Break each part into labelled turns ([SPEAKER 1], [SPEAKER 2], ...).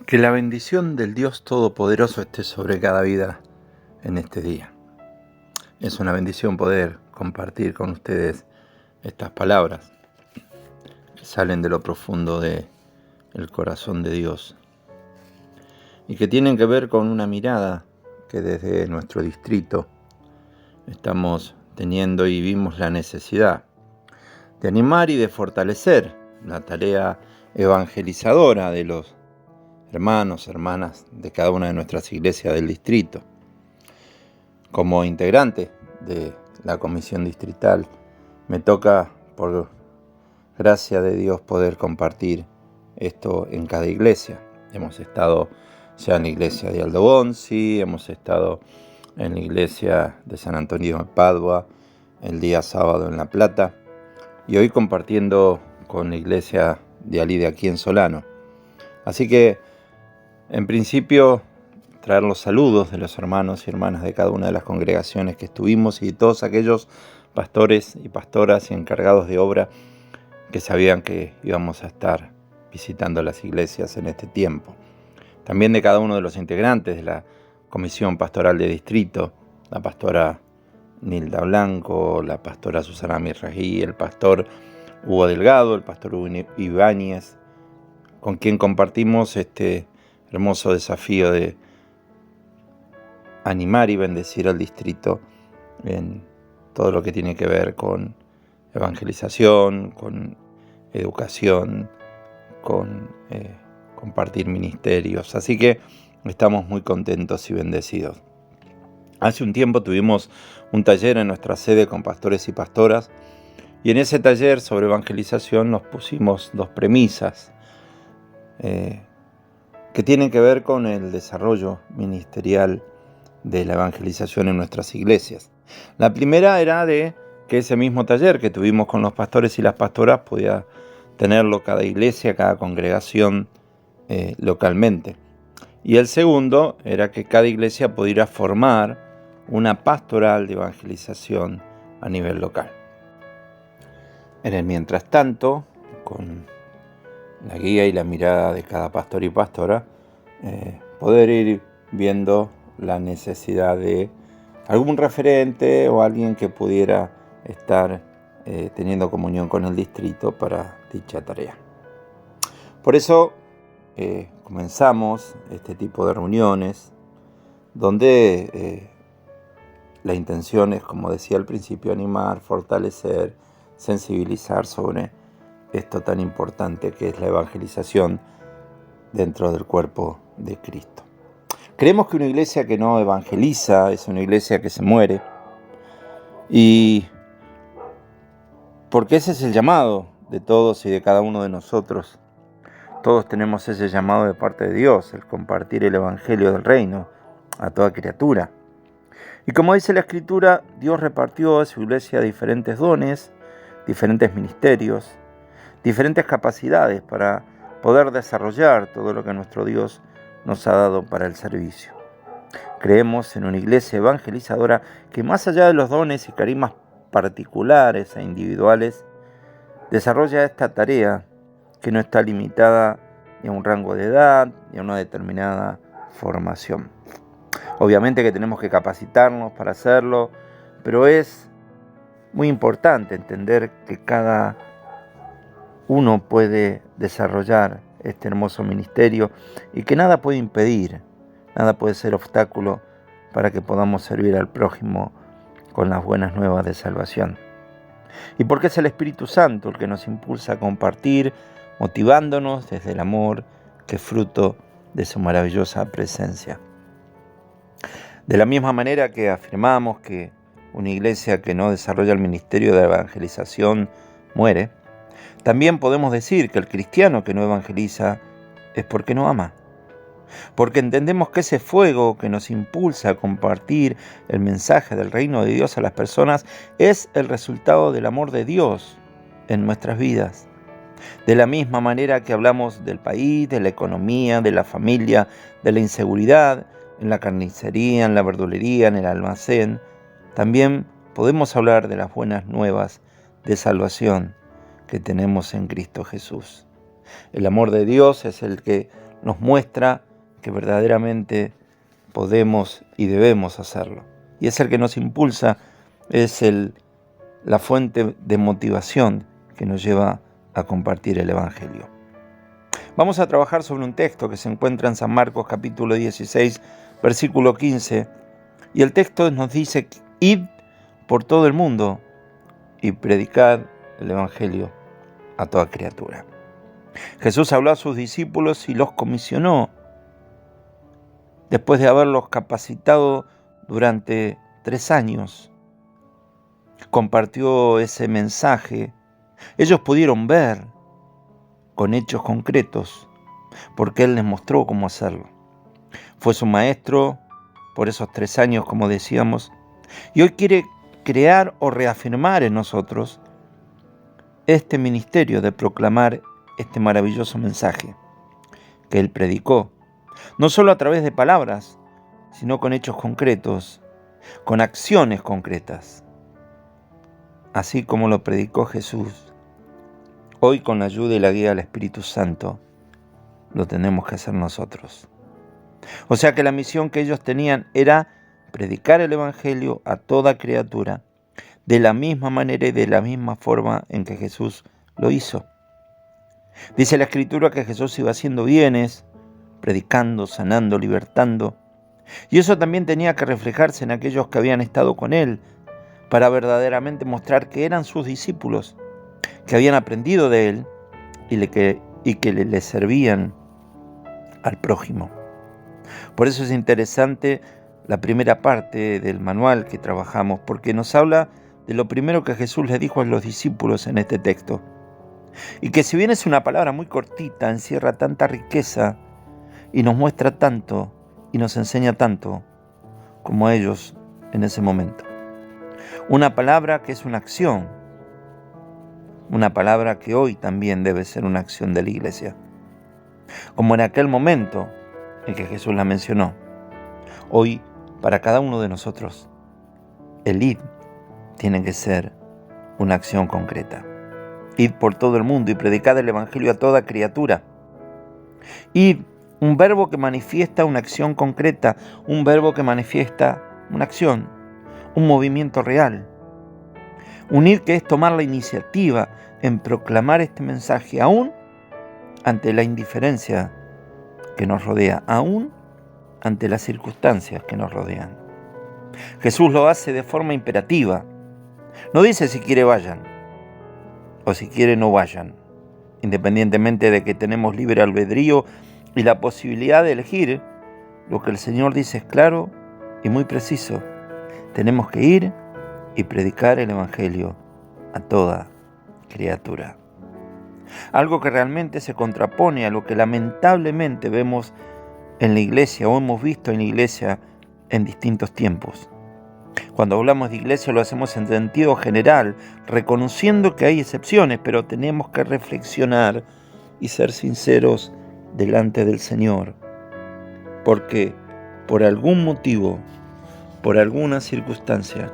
[SPEAKER 1] Que la bendición del Dios Todopoderoso esté sobre cada vida en este día. Es una bendición poder compartir con ustedes estas palabras que salen de lo profundo del corazón de Dios y que tienen que ver con una mirada que desde nuestro distrito estamos teniendo y vimos la necesidad de animar y de fortalecer la tarea evangelizadora de los hermanos, hermanas de cada una de nuestras iglesias del distrito. Como integrante de la comisión distrital, me toca, por gracia de Dios, poder compartir esto en cada iglesia. Hemos estado ya en la iglesia de Aldo Bonzi, hemos estado en la iglesia de San Antonio de Padua, el día sábado en La Plata, y hoy compartiendo con la iglesia de Ali de aquí en Solano. Así que, en principio, traer los saludos de los hermanos y hermanas de cada una de las congregaciones que estuvimos y de todos aquellos pastores y pastoras y encargados de obra que sabían que íbamos a estar visitando las iglesias en este tiempo. También de cada uno de los integrantes de la Comisión Pastoral de Distrito, la pastora Nilda Blanco, la pastora Susana Mirrají, el pastor Hugo Delgado, el pastor Hugo Ibáñez, con quien compartimos este hermoso desafío de animar y bendecir al distrito en todo lo que tiene que ver con evangelización, con educación, con compartir ministerios. Así que estamos muy contentos y bendecidos. Hace un tiempo tuvimos un taller en nuestra sede con pastores y pastoras, y en ese taller sobre evangelización nos pusimos dos premisas que tienen que ver con el desarrollo ministerial de la evangelización en nuestras iglesias. La primera era de que ese mismo taller que tuvimos con los pastores y las pastoras podía tenerlo cada iglesia, cada congregación localmente. Y el segundo era que cada iglesia pudiera formar una pastoral de evangelización a nivel local. En el mientras tanto, con la guía y la mirada de cada pastor y pastora, poder ir viendo la necesidad de algún referente o alguien que pudiera estar teniendo comunión con el distrito para dicha tarea. Por eso comenzamos este tipo de reuniones donde la intención es, como decía al principio, animar, fortalecer, sensibilizar sobre esto tan importante que es la evangelización dentro del cuerpo de Cristo. Creemos que una iglesia que no evangeliza es una iglesia que se muere, y porque ese es el llamado de todos y de cada uno de nosotros. Todos tenemos ese llamado de parte de Dios, el compartir el evangelio del reino a toda criatura. Y como dice la Escritura, Dios repartió a su iglesia diferentes dones, diferentes ministerios, diferentes capacidades para poder desarrollar todo lo que nuestro Dios nos ha dado para el servicio. Creemos en una iglesia evangelizadora que, más allá de los dones y carismas particulares e individuales, desarrolla esta tarea que no está limitada ni a un rango de edad ni a una determinada formación. Obviamente que tenemos que capacitarnos para hacerlo, pero es muy importante entender que cada uno puede desarrollar este hermoso ministerio y que nada puede impedir, nada puede ser obstáculo para que podamos servir al prójimo con las buenas nuevas de salvación. Y porque es el Espíritu Santo el que nos impulsa a compartir, motivándonos desde el amor que es fruto de su maravillosa presencia. De la misma manera que afirmamos que una iglesia que no desarrolla el ministerio de evangelización muere, también podemos decir que el cristiano que no evangeliza es porque no ama. Porque entendemos que ese fuego que nos impulsa a compartir el mensaje del reino de Dios a las personas es el resultado del amor de Dios en nuestras vidas. De la misma manera que hablamos del país, de la economía, de la familia, de la inseguridad, en la carnicería, en la verdulería, en el almacén, también podemos hablar de las buenas nuevas de salvación que tenemos en Cristo Jesús. El amor de Dios es el que nos muestra que verdaderamente podemos y debemos hacerlo. Y es el que nos impulsa, es la fuente de motivación que nos lleva a compartir el Evangelio. Vamos a trabajar sobre un texto que se encuentra en San Marcos capítulo 16, versículo 15, y el texto nos dice: id por todo el mundo y predicad el Evangelio a toda criatura. Jesús habló a sus discípulos y los comisionó. Después de haberlos capacitado durante 3 años, compartió ese mensaje. Ellos pudieron ver con hechos concretos, porque Él les mostró cómo hacerlo. Fue su maestro por esos 3 años, como decíamos, y hoy quiere crear o reafirmar en nosotros este ministerio de proclamar este maravilloso mensaje que Él predicó, no solo a través de palabras, sino con hechos concretos, con acciones concretas, así como lo predicó Jesús. Hoy, con la ayuda y la guía del Espíritu Santo, lo tenemos que hacer nosotros. O sea que la misión que ellos tenían era predicar el Evangelio a toda criatura, de la misma manera y de la misma forma en que Jesús lo hizo. Dice la Escritura que Jesús iba haciendo bienes, predicando, sanando, libertando, y eso también tenía que reflejarse en aquellos que habían estado con Él, para verdaderamente mostrar que eran sus discípulos, que habían aprendido de Él y que le servían al prójimo. Por eso es interesante la primera parte del manual que trabajamos, porque nos habla de lo primero que Jesús le dijo a los discípulos en este texto. Y que si bien es una palabra muy cortita, encierra tanta riqueza y nos muestra tanto y nos enseña tanto como a ellos en ese momento. Una palabra que es una acción, una palabra que hoy también debe ser una acción de la iglesia. Como en aquel momento en que Jesús la mencionó, hoy para cada uno de nosotros, el id tiene que ser una acción concreta. Id por todo el mundo y predicad el Evangelio a toda criatura. Id, un verbo que manifiesta una acción concreta, un verbo que manifiesta una acción, un movimiento real. Un id que es tomar la iniciativa en proclamar este mensaje aún ante la indiferencia que nos rodea, aún ante las circunstancias que nos rodean. Jesús lo hace de forma imperativa. No dice si quiere vayan o si quiere no vayan, independientemente de que tenemos libre albedrío y la posibilidad de elegir. Lo que el Señor dice es claro y muy preciso: tenemos que ir y predicar el Evangelio a toda criatura. Algo que realmente se contrapone a lo que lamentablemente vemos en la iglesia o hemos visto en la iglesia en distintos tiempos. Cuando hablamos de iglesia lo hacemos en sentido general, reconociendo que hay excepciones, pero tenemos que reflexionar y ser sinceros delante del Señor, porque por algún motivo, por alguna circunstancia,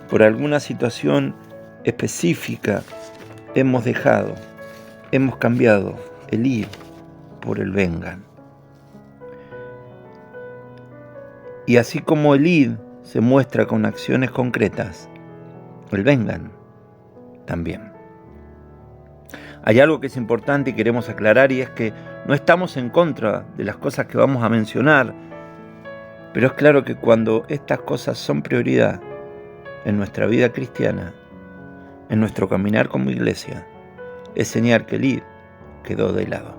[SPEAKER 1] por alguna situación específica, hemos cambiado el ir por el vengan. Y así como el ir se muestra con acciones concretas, el vengan también. Hay algo que es importante y queremos aclarar, y es que no estamos en contra de las cosas que vamos a mencionar, pero es claro que cuando estas cosas son prioridad en nuestra vida cristiana, en nuestro caminar como iglesia, es señal que el ir quedó de lado.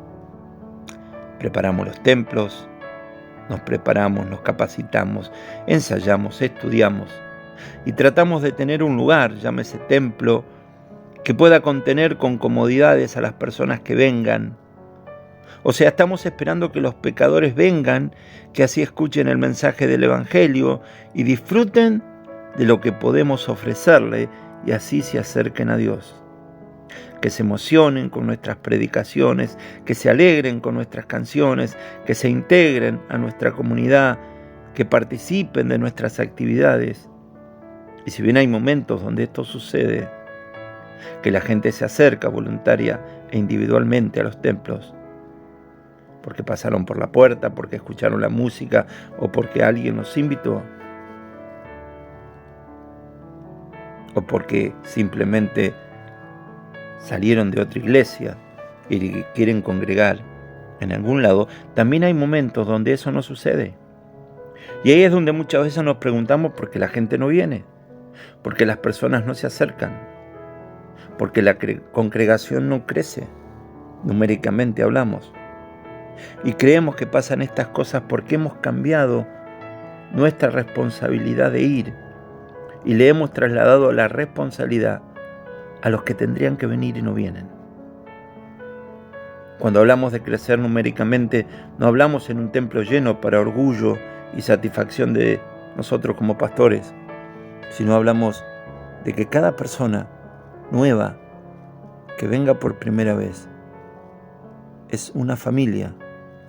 [SPEAKER 1] Preparamos los templos, nos preparamos, nos capacitamos, ensayamos, estudiamos y tratamos de tener un lugar, llámese templo, que pueda contener con comodidades a las personas que vengan. O sea, estamos esperando que los pecadores vengan, que así escuchen el mensaje del Evangelio y disfruten de lo que podemos ofrecerle y así se acerquen a Dios. Que se emocionen con nuestras predicaciones, que se alegren con nuestras canciones, que se integren a nuestra comunidad, que participen de nuestras actividades. Y si bien hay momentos donde esto sucede, que la gente se acerca voluntaria e individualmente a los templos, porque pasaron por la puerta, porque escucharon la música o porque alguien los invitó, o porque simplemente salieron de otra iglesia y quieren congregar en algún lado. También hay momentos donde eso no sucede. Y ahí es donde muchas veces nos preguntamos por qué la gente no viene, porque las personas no se acercan, porque la congregación no crece, numéricamente hablamos. Y creemos que pasan estas cosas porque hemos cambiado nuestra responsabilidad de ir y le hemos trasladado la responsabilidad a los que tendrían que venir y no vienen. Cuando hablamos de crecer numéricamente, no hablamos en un templo lleno para orgullo y satisfacción de nosotros como pastores, sino hablamos de que cada persona nueva que venga por primera vez es una familia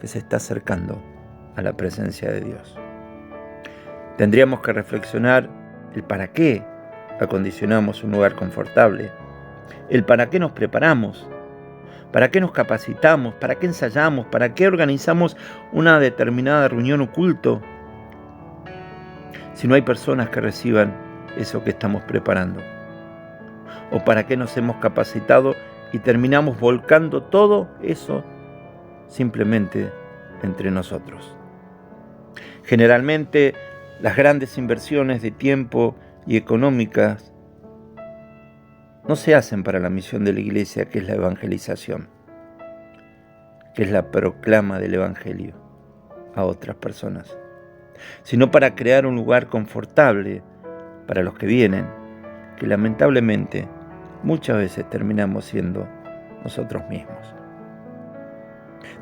[SPEAKER 1] que se está acercando a la presencia de Dios. Tendríamos que reflexionar el para qué acondicionamos un lugar confortable, el para qué nos preparamos, para qué nos capacitamos, para qué ensayamos, para qué organizamos una determinada reunión o culto, si no hay personas que reciban eso que estamos preparando, o para qué nos hemos capacitado y terminamos volcando todo eso simplemente entre nosotros. Generalmente las grandes inversiones de tiempo y económicas no se hacen para la misión de la iglesia, que es la evangelización, que es la proclama del evangelio a otras personas, sino para crear un lugar confortable para los que vienen, que lamentablemente muchas veces terminamos siendo nosotros mismos.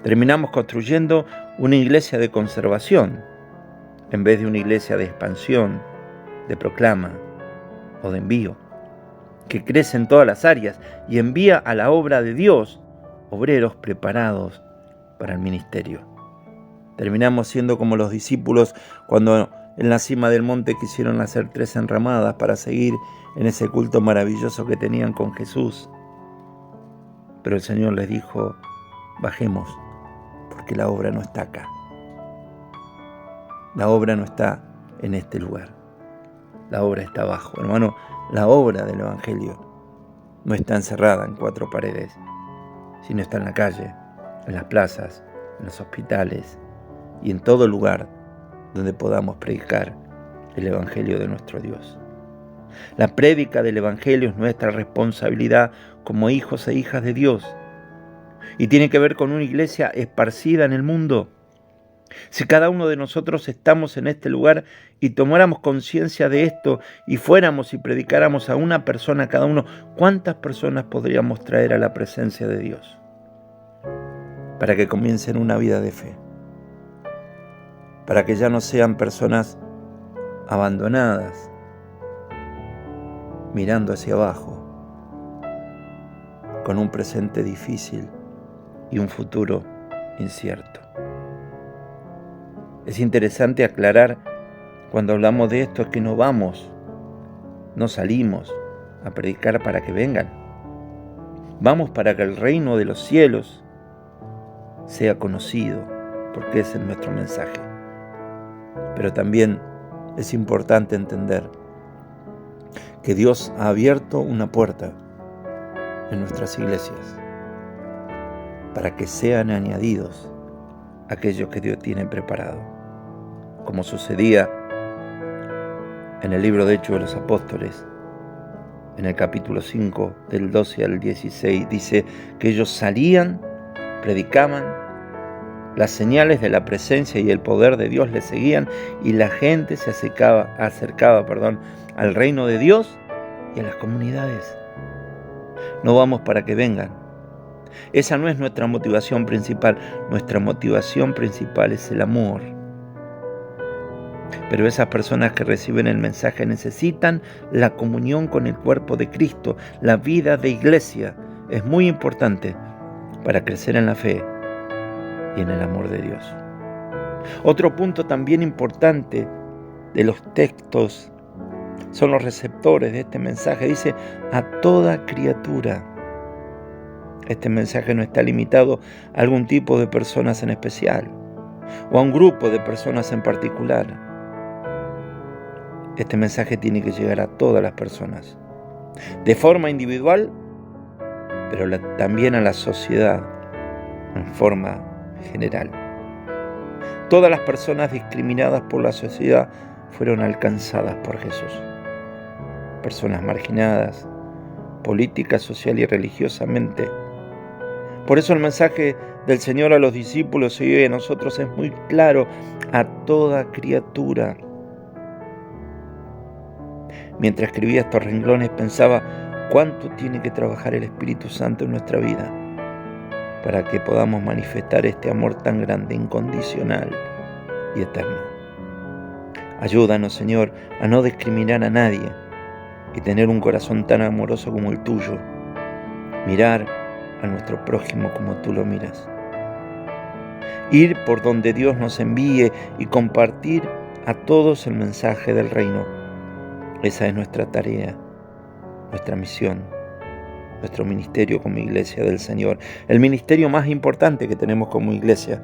[SPEAKER 1] Terminamos construyendo una iglesia de conservación en vez de una iglesia de expansión, de proclama o de envío, que crece en todas las áreas y envía a la obra de Dios obreros preparados para el ministerio. Terminamos siendo como los discípulos cuando en la cima del monte quisieron hacer 3 enramadas para seguir en ese culto maravilloso que tenían con Jesús. Pero el Señor les dijo: bajemos, porque la obra no está acá. La obra no está en este lugar. La obra está abajo. Hermano, la obra del Evangelio no está encerrada en 4 paredes, sino está en la calle, en las plazas, en los hospitales y en todo lugar donde podamos predicar el Evangelio de nuestro Dios. La prédica del Evangelio es nuestra responsabilidad como hijos e hijas de Dios y tiene que ver con una iglesia esparcida en el mundo. Si cada uno de nosotros estamos en este lugar y tomáramos conciencia de esto y fuéramos y predicáramos a una persona cada uno, ¿cuántas personas podríamos traer a la presencia de Dios para que comiencen una vida de fe? Para que ya no sean personas abandonadas, mirando hacia abajo, con un presente difícil y un futuro incierto. Es interesante aclarar cuando hablamos de esto que no salimos a predicar para que vengan. Vamos para que el reino de los cielos sea conocido, porque ese es nuestro mensaje. Pero también es importante entender que Dios ha abierto una puerta en nuestras iglesias para que sean añadidos aquellos que Dios tiene preparado. Como sucedía en el libro de Hechos de los Apóstoles, en el capítulo 5, del 12 al 16, dice que ellos salían, predicaban, las señales de la presencia y el poder de Dios les seguían y la gente se acercaba al reino de Dios y a las comunidades. No vamos para que vengan. Esa no es nuestra motivación principal. Nuestra motivación principal es el amor. Pero esas personas que reciben el mensaje necesitan la comunión con el cuerpo de Cristo. La vida de iglesia es muy importante para crecer en la fe y en el amor de Dios. Otro punto también importante de los textos son los receptores de este mensaje. Dice: a toda criatura. Este mensaje no está limitado a algún tipo de personas en especial o a un grupo de personas en particular. Este mensaje tiene que llegar a todas las personas, de forma individual, pero también a la sociedad en forma general. Todas las personas discriminadas por la sociedad fueron alcanzadas por Jesús. Personas marginadas, política, social y religiosamente. Por eso el mensaje del Señor a los discípulos y hoy a nosotros es muy claro: a toda criatura. Mientras escribía estos renglones pensaba cuánto tiene que trabajar el Espíritu Santo en nuestra vida para que podamos manifestar este amor tan grande, incondicional y eterno. Ayúdanos, Señor, a no discriminar a nadie y tener un corazón tan amoroso como el tuyo. Mirar a nuestro prójimo como tú lo miras. Ir por donde Dios nos envíe y compartir a todos el mensaje del reino. Esa es nuestra tarea, nuestra misión, nuestro ministerio como iglesia del Señor. El ministerio más importante que tenemos como iglesia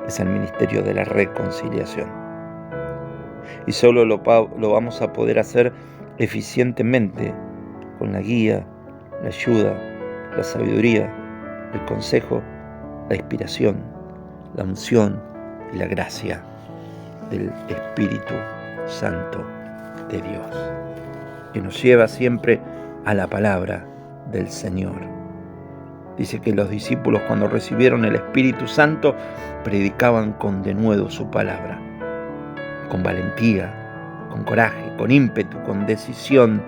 [SPEAKER 1] es el ministerio de la reconciliación. Y solo lo vamos a poder hacer eficientemente con la guía, la ayuda, la sabiduría, el consejo, la inspiración, la unción y la gracia del Espíritu Santo de Dios, que nos lleva siempre a la palabra del Señor. Dice que los discípulos, cuando recibieron el Espíritu Santo, predicaban con denuedo su palabra, con valentía, con coraje, con ímpetu, con decisión,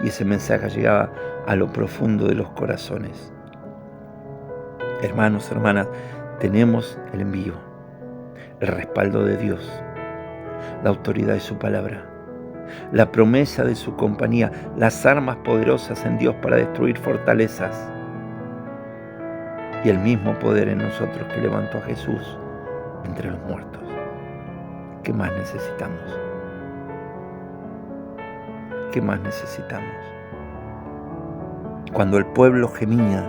[SPEAKER 1] y ese mensaje llegaba a lo profundo de los corazones. Hermanos, hermanas, tenemos el envío, el respaldo de Dios, la autoridad de su palabra, la promesa de su compañía, las armas poderosas en Dios para destruir fortalezas y el mismo poder en nosotros que levantó a Jesús entre los muertos. ¿Qué más necesitamos? ¿Qué más necesitamos? Cuando el pueblo gemía,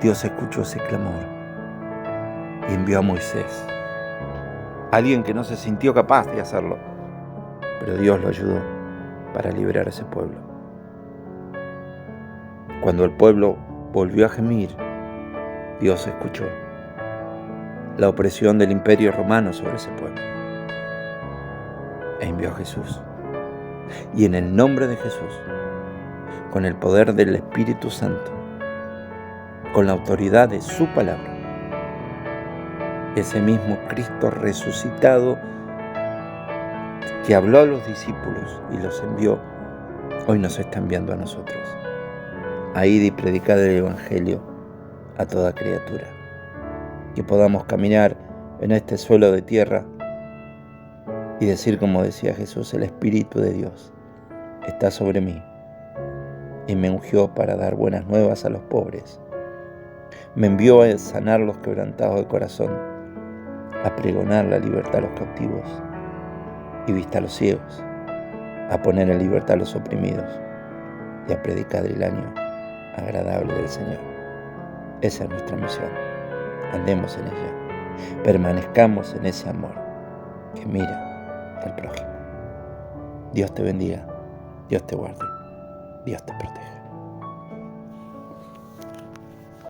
[SPEAKER 1] Dios escuchó ese clamor y envió a Moisés, alguien que no se sintió capaz de hacerlo, pero Dios lo ayudó para liberar a ese pueblo. Cuando el pueblo volvió a gemir, Dios escuchó la opresión del imperio romano sobre ese pueblo e envió a Jesús. Y en el nombre de Jesús, con el poder del Espíritu Santo, con la autoridad de su palabra, ese mismo Cristo resucitado que habló a los discípulos y los envió, hoy nos está enviando a nosotros. A ir y predicar el Evangelio a toda criatura. Que podamos caminar en este suelo de tierra y decir, como decía Jesús: el Espíritu de Dios está sobre mí y me ungió para dar buenas nuevas a los pobres. Me envió a sanar los quebrantados de corazón, a pregonar la libertad a los cautivos y vista a los ciegos, a poner en libertad a los oprimidos y a predicar el año agradable del Señor. Esa es nuestra misión. Andemos en ella. Permanezcamos en ese amor que mira al prójimo. Dios te bendiga. Dios te guarde. Dios te proteja.